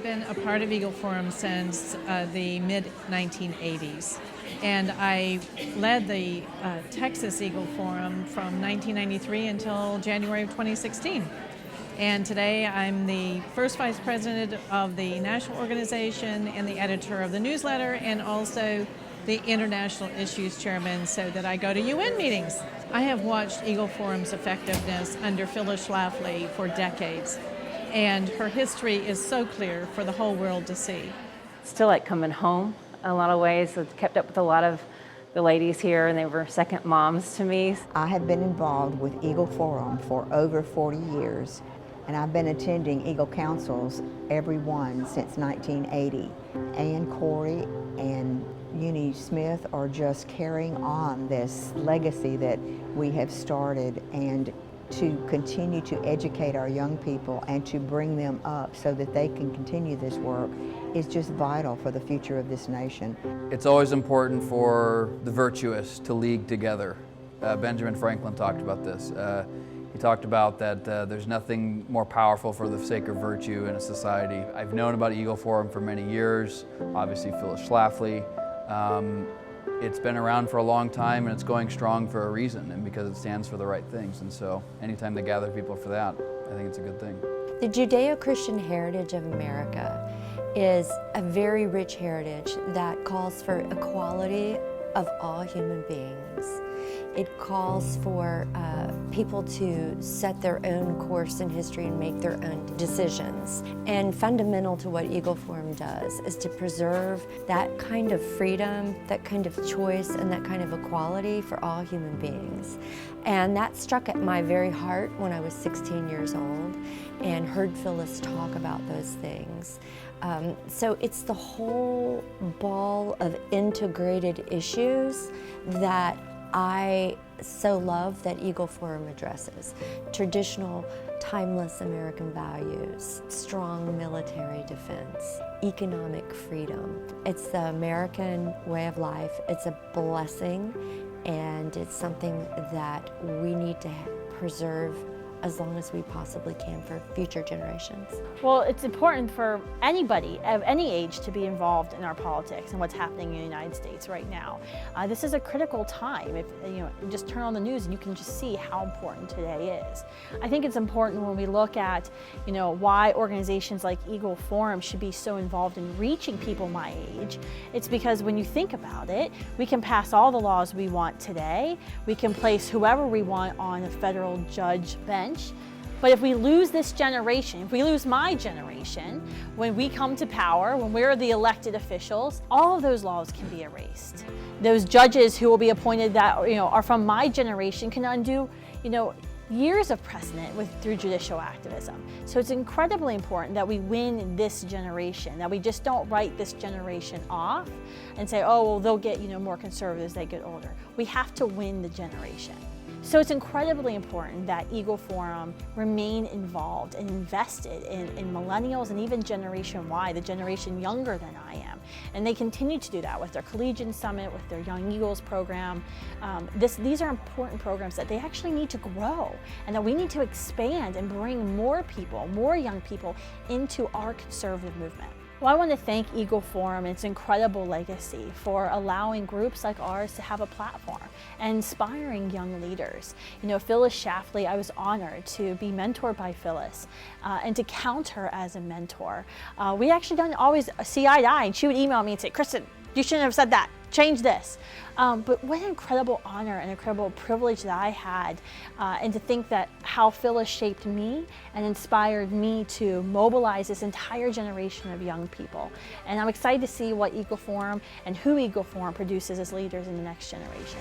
have been a part of Eagle Forum since the mid-1980s, and I led the Texas Eagle Forum from 1993 until January of 2016. And today I'm the first vice president of the national organization and the editor of the newsletter, and also the international issues chairman, so that I go to UN meetings. I have watched Eagle Forum's effectiveness under Phyllis Schlafly for decades, and her history is so clear for the whole world to see. It's still like coming home in a lot of ways. I've kept up with a lot of the ladies here, and they were second moms to me. I have been involved with Eagle Forum for over 40 years, and I've been attending Eagle Councils, every one since 1980. Ann Corey and Uni Smith are just carrying on this legacy that we have started, and to continue to educate our young people and to bring them up so that they can continue this work is just vital for the future of this nation. It's always important for the virtuous to league together. Benjamin Franklin talked about this. He talked about that there's nothing more powerful for the sake of virtue in a society. I've known about Eagle Forum for many years, obviously Phyllis Schlafly. It's been around for a long time, and it's going strong for a reason, and because it stands for the right things. And so anytime they gather people for that, I think it's a good thing. The Judeo-Christian heritage of America is a very rich heritage that calls for equality of all human beings. It calls for people to set their own course in history and make their own decisions. And fundamental to what Eagle Forum does is to preserve that kind of freedom, that kind of choice, and that kind of equality for all human beings. And that struck at my very heart when I was 16 years old and heard Phyllis talk about those things. So it's the whole ball of integrated issues that I so love that Eagle Forum addresses. Traditional, timeless American values, strong military defense, economic freedom. It's the American way of life. It's a blessing, and it's something that we need to preserve as long as we possibly can for future generations. Well, it's important for anybody of any age to be involved in our politics and what's happening in the United States right now. This is a critical time. If you just turn on the news and you can just see how important today is. I think it's important when we look at why organizations like Eagle Forum should be so involved in reaching people my age. It's because when you think about it, we can pass all the laws we want today. We can place whoever we want on a federal judge bench. But if we lose this generation, if we lose my generation, when we come to power, when we're the elected officials, all of those laws can be erased. Those judges who will be appointed that are from my generation can undo years of precedent through judicial activism. So it's incredibly important that we win this generation, that we just don't write this generation off and say, oh, well, they'll get more conservative as they get older. We have to win the generation. So it's incredibly important that Eagle Forum remain involved and invested in millennials and even Generation Y, the generation younger than I am. And they continue to do that with their Collegian Summit, with their Young Eagles program. These are important programs that they actually need to grow, and that we need to expand and bring more people, more young people into our conservative movement. Well, I want to thank Eagle Forum and its incredible legacy for allowing groups like ours to have a platform and inspiring young leaders. Phyllis Schlafly, I was honored to be mentored by Phyllis and to count her as a mentor. We actually don't always see eye to eye, and she would email me and say, Kristen, you shouldn't have said that. Change this. But what an incredible honor and incredible privilege that I had, and to think that how Phyllis shaped me and inspired me to mobilize this entire generation of young people. And I'm excited to see what Eagle Forum and who Eagle Forum produces as leaders in the next generation.